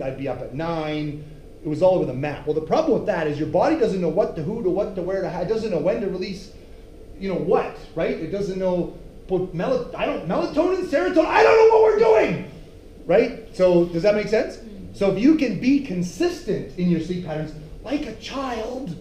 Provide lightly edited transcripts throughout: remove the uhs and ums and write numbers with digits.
I'd be up at 9. It was all over the map. Well, the problem with that is your body doesn't know what to, who to, what to, where to, how. It doesn't know when to release, what, right? It doesn't know melatonin, serotonin. I don't know what we're doing, right? So does that make sense? So if you can be consistent in your sleep patterns, like a child,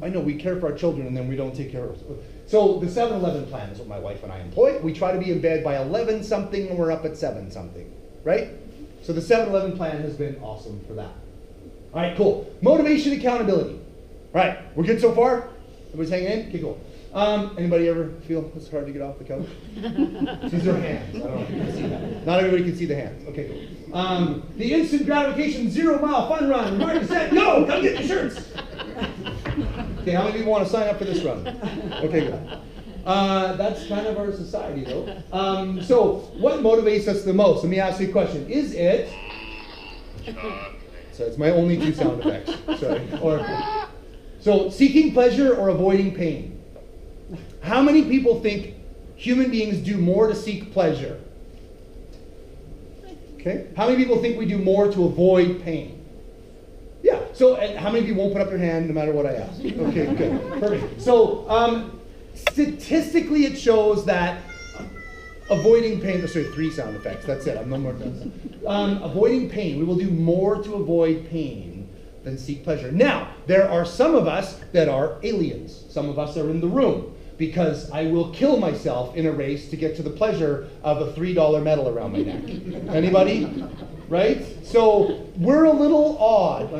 I know we care for our children and then we don't take care of us. So the 7-11 plan is what my wife and I employ. We try to be in bed by 11 something and we're up at 7 something, right? So the 7-11 plan has been awesome for that. All right, cool. Motivation, accountability. All right, we're good so far? Everybody's hanging in? Okay, cool. Anybody ever feel it's hard to get off the couch? These are hands. I don't know if you can see that. Not everybody can see the hands. Okay, cool. The instant gratification 0-mile fun run. Marty said, go, come get the shirts. Okay, how many people want to sign up for this run? Okay, good. That's kind of our society, though. So, what motivates us the most? Let me ask you a question. Is it... So it's my only 2 sound effects. Sorry. So, seeking pleasure or avoiding pain? How many people think human beings do more to seek pleasure? Okay. How many people think we do more to avoid pain? Yeah. So, and how many people won't put up their hand no matter what I ask? Okay, good. Perfect. So, statistically, it shows that avoiding pain, 3 sound effects, that's it, I'm no more done. Avoiding pain, we will do more to avoid pain than seek pleasure. Now, there are some of us that are aliens. Some of us are in the room because I will kill myself in a race to get to the pleasure of a $3 medal around my neck. Anybody? Right? So, we're a little odd.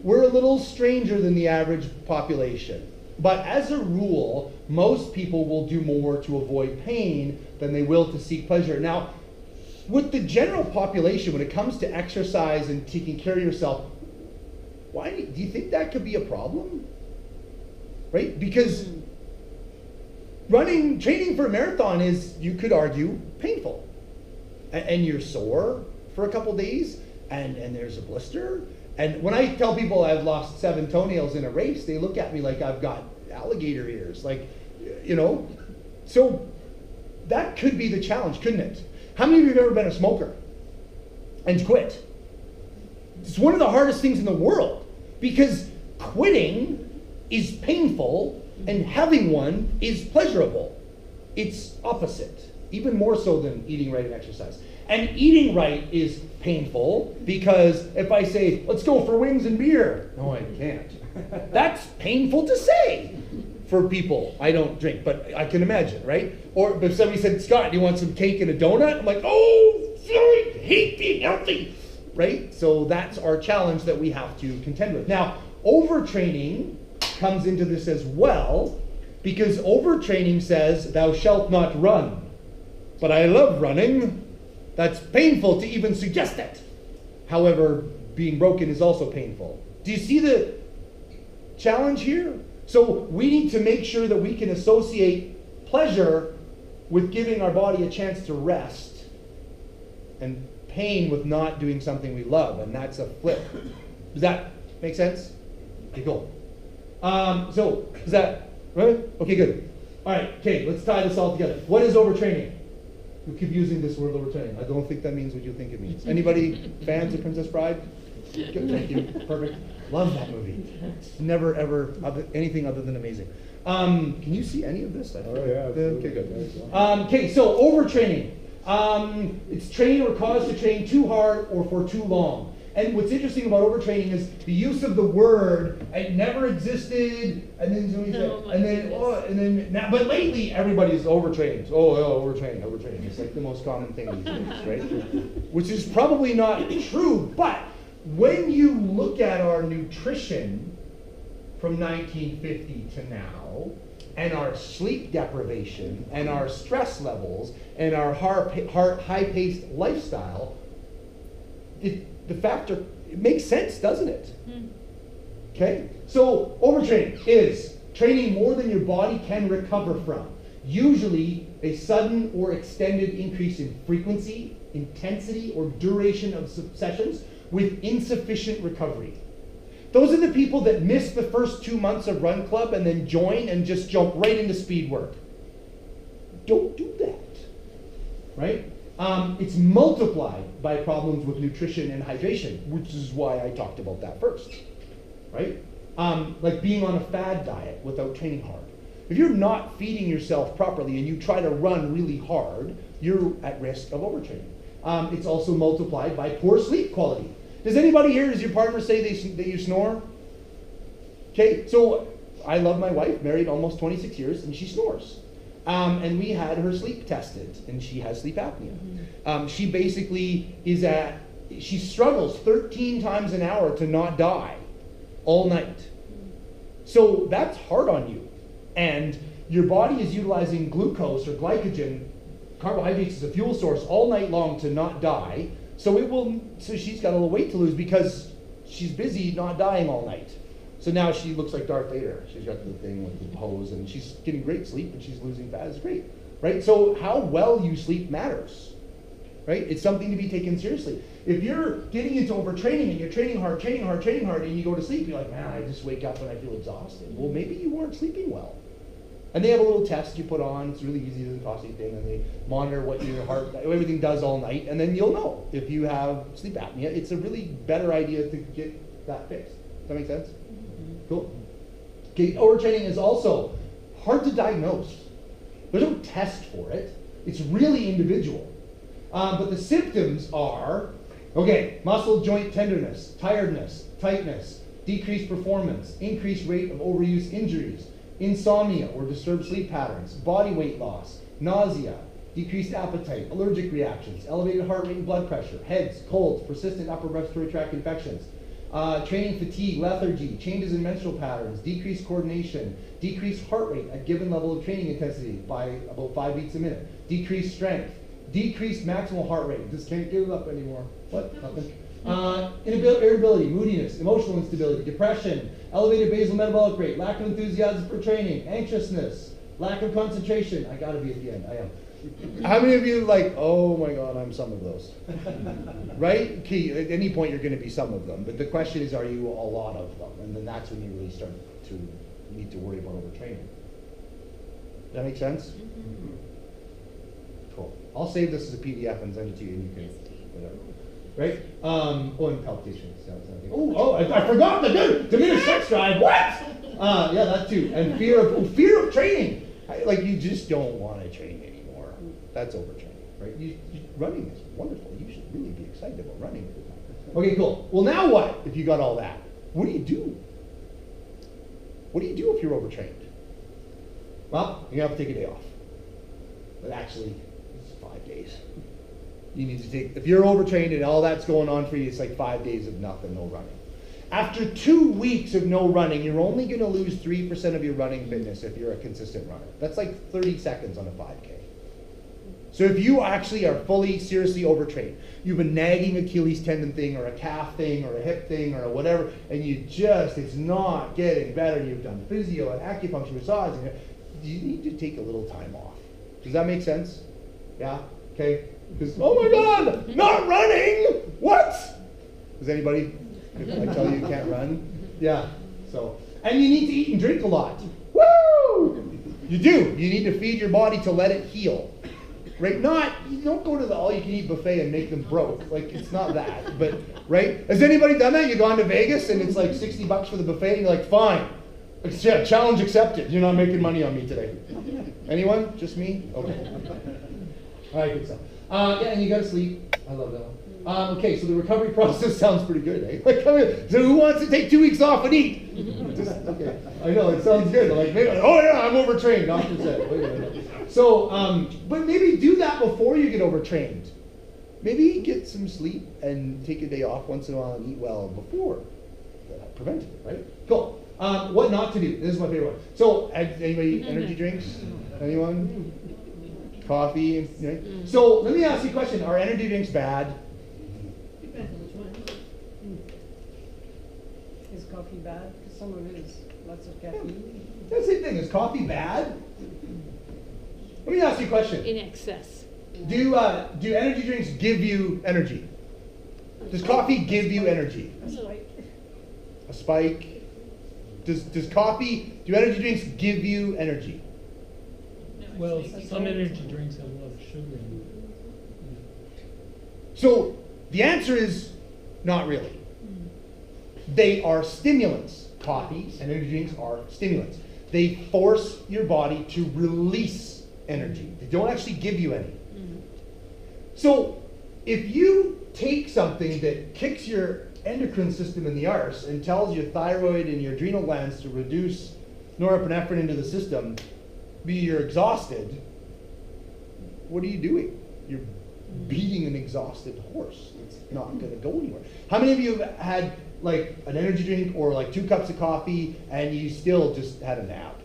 We're a little stranger than the average population. But as a rule, most people will do more to avoid pain than they will to seek pleasure. Now, with the general population, when it comes to exercise and taking care of yourself, why do you think that could be a problem? Right? Because training for a marathon is, you could argue, painful. And you're sore for a couple days, and there's a blister. And when I tell people I've lost 7 toenails in a race, they look at me like I've got alligator ears. So that could be the challenge, couldn't it? How many of you have ever been a smoker and quit? It's one of the hardest things in the world because quitting is painful and having one is pleasurable. It's opposite, even more so than eating right and exercise. And eating right is painful because if I say, let's go for wings and beer, no, I can't. That's painful to say for people. I don't drink, but I can imagine, right? Or if somebody said, Scott, do you want some cake and a donut? I'm like, oh, I hate being healthy, right? So that's our challenge that we have to contend with. Now, overtraining comes into this as well because overtraining says, thou shalt not run. But I love running. That's painful to even suggest it. However, being broken is also painful. Do you see the challenge here? So we need to make sure that we can associate pleasure with giving our body a chance to rest and pain with not doing something we love, and that's a flip. Does that make sense? Okay, cool. So, is that right? Okay, good. All right, okay, let's tie this all together. What is overtraining? We keep using this word overtraining. I don't think that means what you think it means. Anybody fans of Princess Bride? Good, thank you. Perfect. Love that movie. It's never ever anything other than amazing. Can you see any of this? Oh yeah. Okay, good. Okay, so overtraining. It's train or cause to train too hard or for too long. And what's interesting about overtraining is the use of the word. It never existed, and then now. But lately, everybody's overtraining. Overtraining. It's like the most common thing these days, right? Which is probably not true. But when you look at our nutrition from 1950 to now, and our sleep deprivation, and our stress levels, and our high-paced lifestyle, it makes sense, doesn't it? Okay? So, overtraining is training more than your body can recover from. Usually, a sudden or extended increase in frequency, intensity, or duration of sessions with insufficient recovery. Those are the people that miss the first 2 months of Run Club and then join and just jump right into speed work. Don't do that. Right? It's multiplied by problems with nutrition and hydration, which is why I talked about that first, right? Like being on a fad diet without training hard. If you're not feeding yourself properly and you try to run really hard, you're at risk of overtraining. It's also multiplied by poor sleep quality. Does anybody here, does your partner say that you snore? Okay, so I love my wife, married almost 26 years, and she snores. And we had her sleep tested, and she has sleep apnea. She basically she struggles 13 times an hour to not die all night. So that's hard on you. And your body is utilizing glucose or glycogen, carbohydrates as a fuel source all night long to not die. So she's got a little weight to lose because she's busy not dying all night. So now she looks like Darth Vader. She's got the thing with the hose, and she's getting great sleep, and she's losing fat. It's great, right? So how well you sleep matters, right? It's something to be taken seriously. If you're getting into overtraining and you're training hard, and you go to sleep, you're like, man, I just wake up and I feel exhausted. Well, maybe you weren't sleeping well. And they have a little test you put on. It's really easy, it doesn't cost anything, and they monitor what your heart, everything does all night, and then you'll know if you have sleep apnea. It's a really better idea to get that fixed. Does that make sense? Cool. Okay, overtraining is also hard to diagnose. There's no test for it. It's really individual. But the symptoms are, okay, muscle joint tenderness, tiredness, tightness, decreased performance, increased rate of overuse injuries, insomnia or disturbed sleep patterns, body weight loss, nausea, decreased appetite, allergic reactions, elevated heart rate and blood pressure, headaches, colds, persistent upper respiratory tract infections, training fatigue, lethargy, changes in menstrual patterns, decreased coordination, decreased heart rate at given level of training intensity by about 5 beats a minute, decreased strength, decreased maximal heart rate, just can't give it up anymore. What? Nothing. Irritability, moodiness, emotional instability, depression, elevated basal metabolic rate, lack of enthusiasm for training, anxiousness, lack of concentration. I gotta be at the end, I am. How many of you like, oh my God, I'm some of those? Right? Okay, at any point you're gonna be some of them, but the question is, are you a lot of them? And then that's when you really start to need to worry about overtraining. Does that make sense? Cool. I'll save this as a PDF and send it to you, and you can, whatever. Right? And palpitations. I forgot the diminished sex drive. What? Yeah, that too. And fear of training. Like you just don't want to train anymore. That's overtraining, right? Running is wonderful. You should really be excited about running. Okay, cool. Well, now what? If you got all that, what do you do? What do you do if you're overtrained? Well, you're gonna have to take a day off. But actually, it's 5 days. You need to take, if you're overtrained and all that's going on for you, it's like 5 days of nothing, no running. After 2 weeks of no running, you're only going to lose 3% of your running fitness if you're a consistent runner. That's like 30 seconds on a 5K. So if you actually are fully, seriously overtrained, you've been nagging Achilles tendon thing or a calf thing or a hip thing or whatever, and it's not getting better, you've done physio and acupuncture, massage, you need to take a little time off. Does that make sense? Yeah? Okay? Because, oh my God, not running! What? Does anybody, if I tell you can't run? Yeah, so. And you need to eat and drink a lot. Woo! You do. You need to feed your body to let it heal. Right? You don't go to the all-you-can-eat buffet and make them broke. Like, it's not that. But, right? Has anybody done that? You've gone to Vegas and it's like $60 for the buffet and you're like, fine. Yeah, challenge accepted. You're not making money on me today. Anyone? Just me? Okay. All right, good stuff. Yeah, and you gotta sleep. I love that one. Okay, so the recovery process sounds pretty good, eh? Like, so who wants to take 2 weeks off and eat? Okay, I know, it sounds good. Like, maybe, oh yeah, I'm overtrained, doctor said. Wait a minute. So, but maybe do that before you get overtrained. Maybe get some sleep and take a day off once in a while and eat well before. Preventative, right? Cool. What not to do. This is my favorite one. So, anybody eat energy drinks? Anyone? Coffee? Right? So, let me ask you a question. Are energy drinks bad? Depends on which one. Is coffee bad? Because some of it is lots of caffeine. That's the same thing. Is coffee bad? Let me ask you a question. In excess. Do energy drinks give you energy? Does coffee give you energy? A spike. A spike? Do energy drinks give you energy? Well, some energy drinks have a lot of sugar in them. So the answer is not really. They are stimulants. Coffee and energy drinks are stimulants. They force your body to release energy. They don't actually give you any. So if you take something that kicks your endocrine system in the arse and tells your thyroid and your adrenal glands to reduce norepinephrine into the system, you're exhausted, what are you doing? You're beating an exhausted horse. It's not going to go anywhere. How many of you have had like an energy drink or like 2 cups of coffee and you still just had a nap?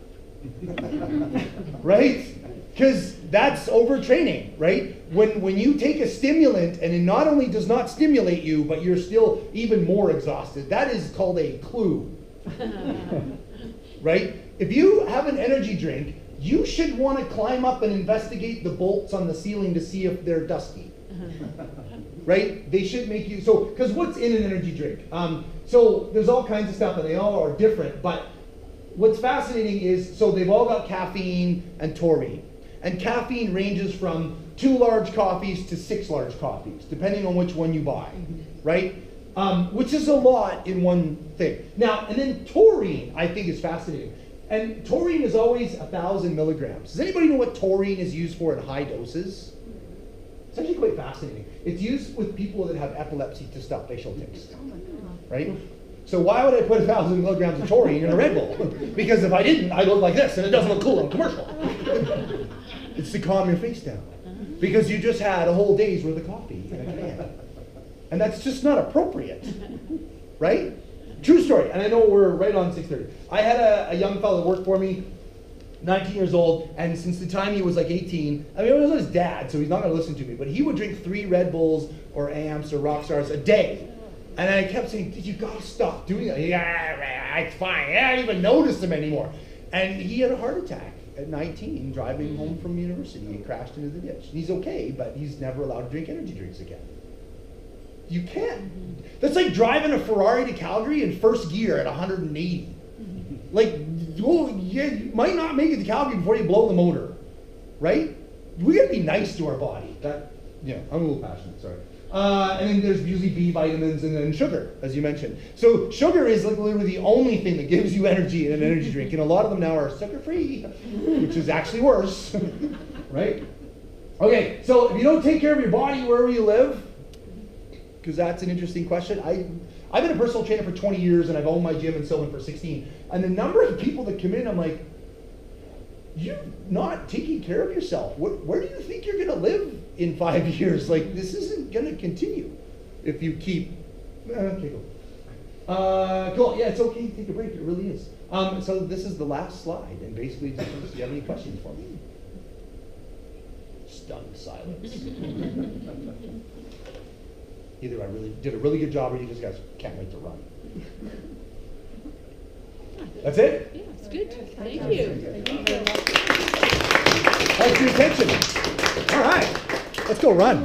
Right? Because that's overtraining, right? When you take a stimulant and it not only does not stimulate you, but you're still even more exhausted, that is called a clue. Right? If you have an energy drink, you should want to climb up and investigate the bolts on the ceiling to see if they're dusty. Right? They should make you, so, because what's in an energy drink? So there's all kinds of stuff and they all are different, but what's fascinating is, so they've all got caffeine and taurine. And caffeine ranges from 2 large coffees to 6 large coffees, depending on which one you buy, right? Which is a lot in one thing. Now, and then taurine, I think, is fascinating. And taurine is always 1,000 milligrams. Does anybody know what taurine is used for in high doses? It's actually quite fascinating. It's used with people that have epilepsy to stop facial tics, right? So why would I put 1,000 milligrams of taurine in a Red Bull? Because if I didn't, I'd look like this, and it doesn't look cool on a commercial. It's to calm your face down. Because you just had a whole day's worth of coffee in a can. And that's just not appropriate, right? True story, and I know we're right on 6:30. I had a young fellow that worked for me, 19 years old, and since the time he was like 18, I mean, it was his dad, so he's not going to listen to me, but he would drink 3 Red Bulls or Amps or Rockstars a day. And I kept saying, you got to stop doing that. Yeah, it's fine. I don't even notice him anymore. And he had a heart attack at 19, driving home from university. He crashed into the ditch. He's okay, but he's never allowed to drink energy drinks again. You can't. That's like driving a Ferrari to Calgary in first gear at 180. Like, oh, yeah, you might not make it to Calgary before you blow the motor, right? We gotta be nice to our body. I'm a little passionate, sorry. And then there's usually B vitamins and then sugar, as you mentioned. So sugar is like literally the only thing that gives you energy in an energy drink, and a lot of them now are sugar-free, which is actually worse, right? Okay, so if you don't take care of your body wherever you live, because that's an interesting question. I've been a personal trainer for 20 years, and I've owned my gym in Sylvan for 16. And the number of people that come in, I'm like, you're not taking care of yourself. Where do you think you're going to live in 5 years? Like, this isn't going to continue if you keep. Okay, cool. Cool. Yeah, it's okay to take a break. It really is. So this is the last slide, and basically, do you have any questions for me? Stunned silence. Either I really did a really good job, or you just guys can't wait to run. That's it? Yeah, it's good. Thank you. Thanks for your attention. All right, let's go run.